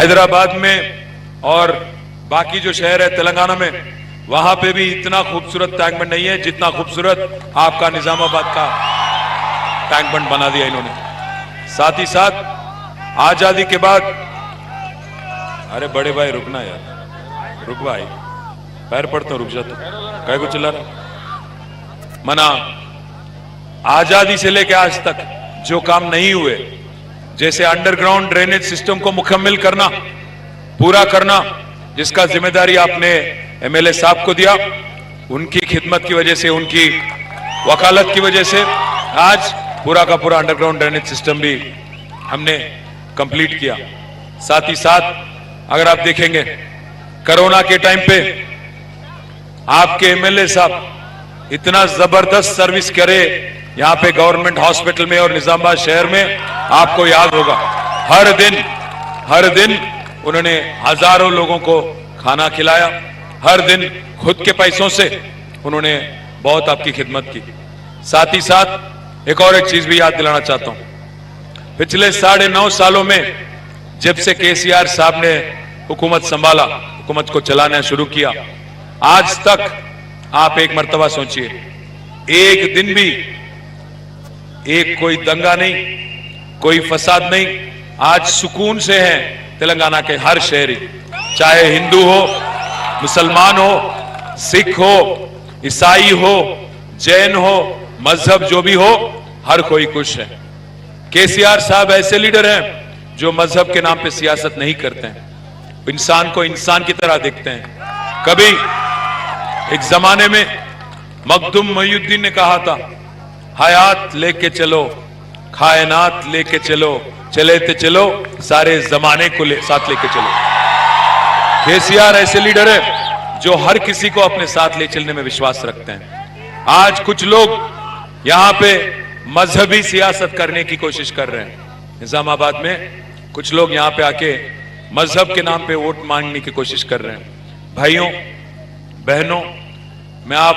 हैदराबाद में और बाकी जो शहर है तेलंगाना में, वहां पे भी इतना खूबसूरत टैंक बंड नहीं है जितना खूबसूरत आपका निजामाबाद का टैंक बंड बना दिया इन्होंने। साथ ही साथ आजादी के बाद, अरे बड़े भाई रुकना यार, रुक भाई, पैर पड़ता हूं, रुक जाता, कह को चिल्ला रहा। मना आजादी से लेकर आज तक जो काम नहीं हुए, जैसे अंडरग्राउंड ड्रेनेज सिस्टम को मुकम्मल करना, पूरा करना, जिसका जिम्मेदारी आपने एमएलए साहब को दिया, उनकी खिदमत की वजह से, उनकी वकालत की वजह से आज पूरा का पूरा अंडरग्राउंड ड्रेनेज सिस्टम भी हमने कंप्लीट किया। साथ ही साथ अगर आप देखेंगे कोरोना के टाइम पे आपके एमएलए साहब इतना जबरदस्त सर्विस करे यहां पे गवर्नमेंट हॉस्पिटल में और निजामाबाद शहर में, आपको याद होगा हर दिन उन्होंने हजारों लोगों को खाना खिलाया, हर दिन खुद के पैसों से उन्होंने बहुत आपकी खिदमत की। साथ ही साथ एक और एक चीज भी याद दिलाना चाहता हूं, पिछले 9.5 सालों में जब से केसीआर साहब ने हुकूमत संभाला, हुकूमत को चलाना शुरू किया, आज तक आप एक मर्तबा सोचिए, एक दिन भी एक कोई दंगा नहीं, कोई फसाद नहीं। आज सुकून से है तेलंगाना के हर शहरी, चाहे हिंदू हो, मुसलमान हो, सिख हो, ईसाई हो, जैन हो, मजहब जो भी हो, हर कोई खुश है। केसीआर साहब ऐसे लीडर हैं जो मजहब के नाम पे सियासत नहीं करते हैं, इंसान को इंसान की तरह देखते हैं। कभी एक जमाने में मखदूम मोइनुद्दीन ने कहा था, हयात लेके चलो, कायनात लेके चलो, चले ते चलो, सारे जमाने को साथ लेके चलो। केसीआर ऐसे लीडर है जो हर किसी को अपने साथ ले चलने में विश्वास रखते हैं। आज कुछ लोग यहां पे मजहबी सियासत करने की कोशिश कर रहे हैं। निजामाबाद में कुछ लोग यहां पे आके मजहब के नाम पे वोट मांगने की कोशिश कर रहे हैं। भाइयों बहनों, मैं आप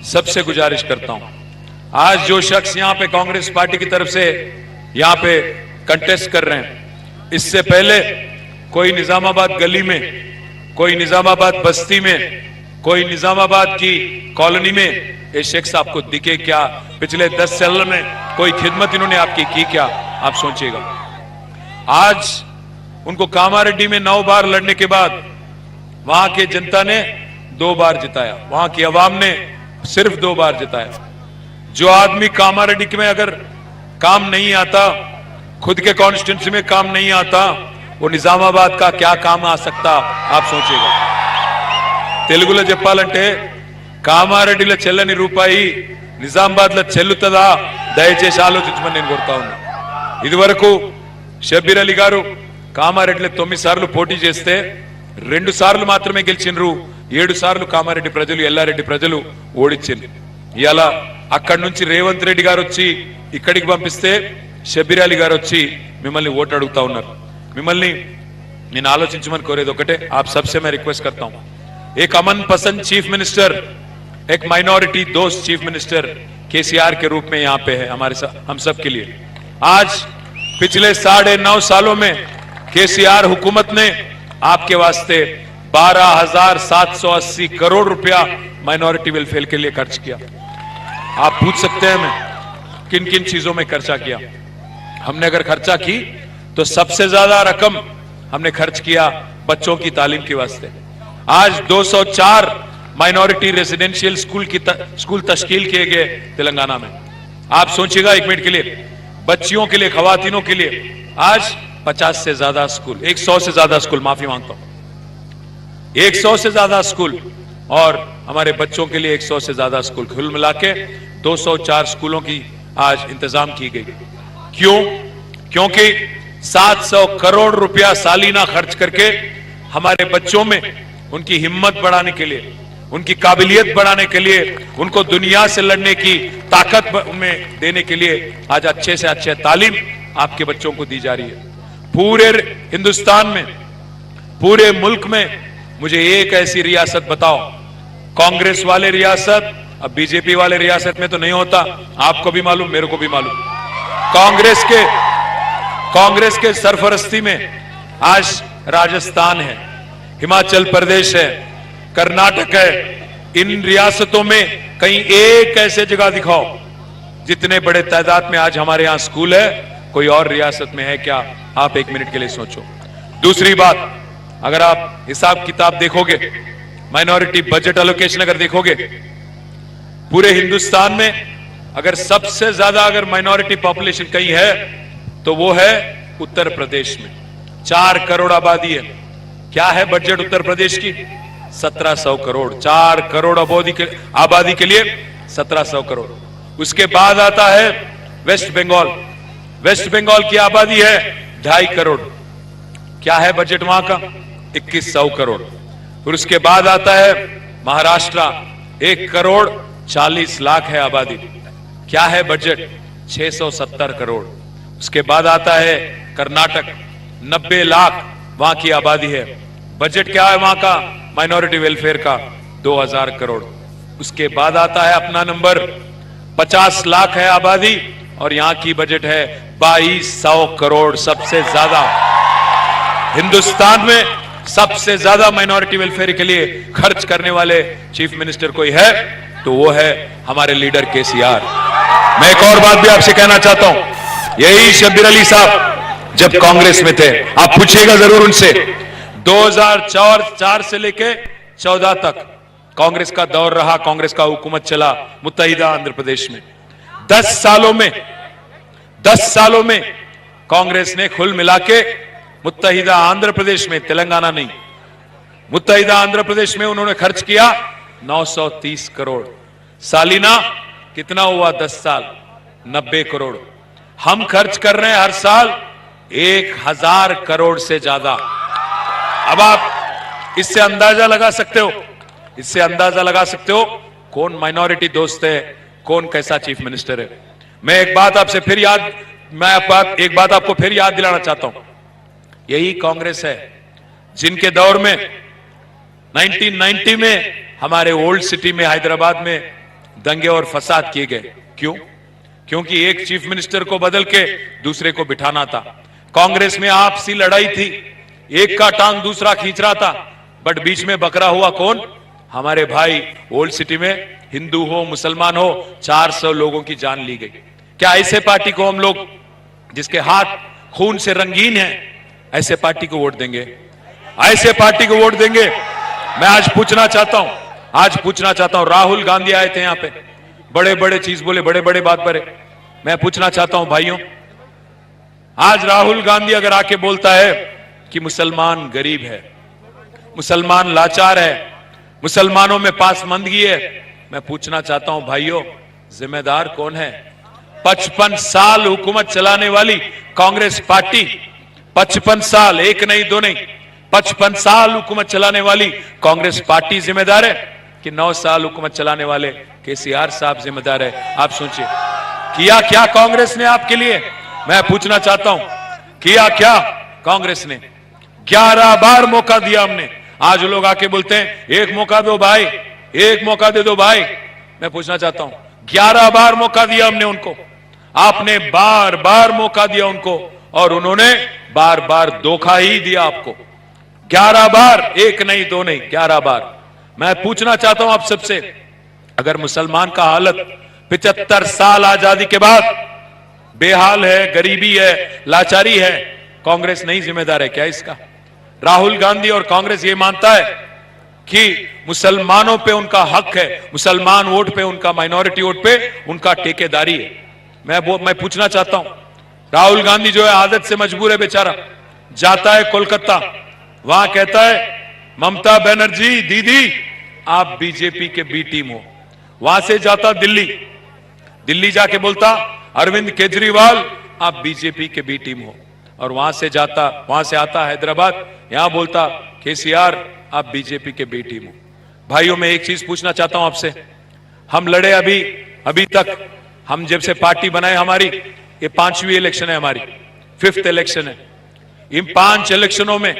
सबसे गुजारिश करता हूं, आज जो शख्स यहां पे कांग्रेस पार्टी की तरफ से यहां पे कंटेस्ट कर रहे हैं, इससे पहले कोई निजामाबाद गली में, कोई निजामाबाद बस्ती में, कोई निजामाबाद की कॉलोनी में ये शख्स आपको दिखे क्या? पिछले 10 साल में कोई खिदमत इन्होंने आपकी की क्या? आप सोचिएगा। आज उनको कामारेड्डी में 9 बार लड़ने के बाद वहां के जनता ने 2 बार जिताया, वहां की आवाम ने सिर्फ 2 बार जिताया। जो आदमी कामारेड्डी में अगर काम नहीं आता, खुद के कॉन्स्टिट्यूंसी में काम नहीं आता, वो निजामाबाद का क्या काम आ सकता? आप सोचिएगा। తెలుగులో చెప్పాలంటే కామారెడ్డిలో చెల్లని రూపాయి నిజామాబాద్లో చెల్లుతుందా? దయచేసి ఆలోచించమని నేను కోరుతా ఉన్నా. ఇదివరకు షబ్బీర్ అలీ గారు కామారెడ్డిలో 9 సార్లు పోటీ చేస్తే 2 సార్లు మాత్రమే గెలిచినరు. 7 సార్లు కామారెడ్డి ప్రజలు, ఎల్లారెడ్డి ప్రజలు ఓడించింది. ఇయాల అక్కడి నుంచి రేవంత్ రెడ్డి గారు వచ్చి ఇక్కడికి పంపిస్తే షబ్బీర్ అలీ గారు వచ్చి మిమ్మల్ని ఓటు అడుగుతా ఉన్నారు. మిమ్మల్ని నేను ఆలోచించమని కోరేది ఒకటే, आप सबसे मैं रिक्वेस्ट करता हूं, एक अमन पसंद चीफ मिनिस्टर, एक माइनॉरिटी दोस्त चीफ मिनिस्टर केसीआर के रूप में यहां पे है हमारे हम सब के लिए। आज पिछले 9.5 सालों में केसीआर हुकूमत ने आपके वास्ते 12,780 करोड़ रुपया माइनॉरिटी वेलफेयर के लिए खर्च किया। आप पूछ सकते हैं मैं किन किन चीजों में खर्चा किया। हमने अगर खर्चा की तो सबसे ज्यादा रकम हमने खर्च किया बच्चों की तालीम के वास्ते। आज 204 माइनॉरिटी रेजिडेंशियल स्कूल तश्कील किए गए तेलंगाना में। आप सोचिएगा 1 मिनट के लिए, बच्चियों के लिए, खवातीनों के लिए आज 50 से ज्यादा स्कूल, 100 से ज्यादा स्कूल, माफी मांगता हूं, 100 से ज्यादा स्कूल, और हमारे बच्चों के लिए 100 से ज्यादा स्कूल, कुल मिला के 204 स्कूलों की आज इंतजाम की गई। क्यों? क्योंकि 700 करोड़ रुपया सालीना खर्च करके हमारे बच्चों में उनकी हिम्मत बढ़ाने के लिए, उनकी काबिलियत बढ़ाने के लिए, उनको दुनिया से लड़ने की ताकत में देने के लिए आज अच्छे से अच्छे तालीम आपके बच्चों को दी जा रही है। पूरे हिंदुस्तान में, पूरे मुल्क में मुझे एक ऐसी रियासत बताओ, कांग्रेस वाले रियासत, अब बीजेपी वाले रियासत में तो नहीं होता, आपको भी मालूम, मेरे को भी मालूम, कांग्रेस के सरफरस्ती में आज राजस्थान है, हिमाचल प्रदेश है, कर्नाटक है। इन रियासतों में कहीं एक ऐसे जगह दिखाओ जितने बड़े तादाद में आज हमारे यहां स्कूल है, कोई और रियासत में है क्या? आप एक मिनट के लिए सोचो। दूसरी बात, अगर आप हिसाब किताब देखोगे, माइनॉरिटी बजट एलोकेशन अगर देखोगे, पूरे हिंदुस्तान में अगर सबसे ज्यादा अगर माइनॉरिटी पॉपुलेशन कहीं है तो वो है उत्तर प्रदेश में। 4 करोड़ आबादी है। क्या है बजट उत्तर प्रदेश की? 1700 करोड़। 4 करोड़ आबादी के लिए 1700 करोड़। उसके बाद आता है वेस्ट बंगाल। वेस्ट बंगाल की आबादी है 2.5 करोड़। क्या है बजट वहां का? 2100 करोड़। फिर उसके बाद आता है महाराष्ट्र, 1 करोड़ 40 लाख है आबादी। क्या है बजट? 670 करोड़। उसके बाद आता है कर्नाटक, 90 लाख वहां की आबादी है। बजट क्या है वहां का माइनॉरिटी वेलफेयर का? 2000 करोड़। उसके बाद आता है अपना नंबर, 50 लाख है आबादी और यहां की बजट है 2200 करोड़। सबसे ज्यादा हिंदुस्तान में सबसे ज्यादा माइनॉरिटी वेलफेयर के लिए खर्च करने वाले चीफ मिनिस्टर कोई है तो वो है हमारे लीडर केसीआर। मैं एक और बात भी आपसे कहना चाहता हूं, यही शब्बीर अली साहब जब कांग्रेस में थे, आप पूछिएगा जरूर उनसे, 2004 से लेके 14 तक कांग्रेस का दौर रहा, कांग्रेस का हुकूमत चला मुत्तहिदा आंध्र प्रदेश में। 10 सालों में कांग्रेस ने कुल मिला के मुत्तहिदा आंध्र प्रदेश में, तेलंगाना नहीं, मुत्तहिदा आंध्र प्रदेश में उन्होंने खर्च किया 930 करोड़। सालीना कितना हुआ 10 साल? 90 करोड़। हम खर्च कर रहे हैं हर साल 1000 करोड़ से ज्यादा। अब आप इससे अंदाजा लगा सकते हो, इससे अंदाजा लगा सकते हो कौन माइनॉरिटी दोस्त है, कौन कैसा चीफ मिनिस्टर है। मैं एक बात आपको फिर याद दिलाना चाहता हूं, यही कांग्रेस है जिनके दौर में 1990 में हमारे ओल्ड सिटी में हैदराबाद में दंगे और फसाद किए गए। क्यों? क्योंकि एक चीफ मिनिस्टर को बदल के दूसरे को बिठाना था। कांग्रेस में आपसी लड़ाई थी, एक का टांग दूसरा खींच रहा था, बट बीच में बकरा हुआ कौन? हमारे भाई। ओल्ड सिटी में हिंदू हो मुसलमान हो 400 लोगों की जान ली गई। क्या ऐसे पार्टी को हम लोग जिसके हाथ खून से रंगीन है, ऐसे पार्टी को वोट देंगे? ऐसे पार्टी को वोट देंगे? मैं आज पूछना चाहता हूं, राहुल गांधी आए थे यहां पे, बड़े बड़े चीज बोले, बड़े बड़े बात पर। मैं पूछना चाहता हूं भाइयों, आज राहुल गांधी अगर आके बोलता है कि मुसलमान गरीब है, मुसलमान लाचार है, मुसलमानों में पासमंदगी है, मैं पूछना चाहता हूं भाइयों, जिम्मेदार कौन है? 55 साल हुकूमत चलाने वाली कांग्रेस पार्टी, 55 साल, एक नहीं दो नहीं, 55 साल हुकूमत चलाने वाली कांग्रेस पार्टी जिम्मेदार है कि 9 साल हुकूमत चलाने वाले केसीआर साहब जिम्मेदार है? आप सोचिए, किया क्या कांग्रेस ने आपके लिए? मैं पूछना चाहता हूं, किया क्या कांग्रेस ने? 11 बार मौका दिया हमने। आज लोग आके बोलते हैं एक मौका दो भाई, एक मौका दे दो भाई। मैं पूछना चाहता हूं, 11 बार मौका दिया हमने उनको, आपने बार बार मौका दिया उनको और उन्होंने बार बार धोखा ही दिया आपको। 11 बार, एक नहीं दो नहीं, 11 बार। मैं पूछना चाहता हूं आप सबसे, अगर मुसलमान का हालत 75 साल आजादी के बाद बेहाल है, गरीबी है, लाचारी है, कांग्रेस नहीं जिम्मेदार है क्या इसका? राहुल गांधी और कांग्रेस ये मानता है कि मुसलमानों पे उनका हक है, मुसलमान वोट पे उनका, माइनॉरिटी वोट पे उनका ठेकेदारी है। मैं पूछना चाहता हूं, राहुल गांधी जो है आदत से मजबूर है बेचारा, जाता है कोलकाता, वहां कहता है ममता बनर्जी दीदी आप बीजेपी के बी टीम हो। वहां से जाता दिल्ली जाके बोलता अरविंद केजरीवाल आप बीजेपी के बी टीम हो, और वहां से आता हैदराबाद, यहां बोलता केसीआर आप बीजेपी के बी टीम हो। भाइयों मैं एक चीज पूछना चाहता हूं आपसे, हम लड़े अभी तक, हम जब से पार्टी बनाए हमारी, ये 5वीं इलेक्शन है हमारी, 5th इलेक्शन है। इन 5 इलेक्शनों में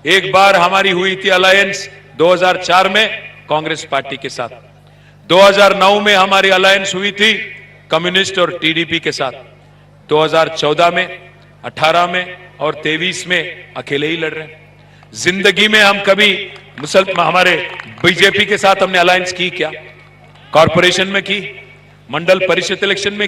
एक बार हमारी हुई थी अलायंस 2004 में कांग्रेस पार्टी के साथ, 2009 में हमारी अलायंस हुई थी कम्युनिस्ट और टीडीपी के साथ, 2014 में, 18 में और 23 में अकेले ही लड़ रहे हैं। जिंदगी में हम कभी हमारे बीजेपी के साथ हमने अलायंस की क्या? कॉरपोरेशन में की, मंडल परिषद इलेक्शन में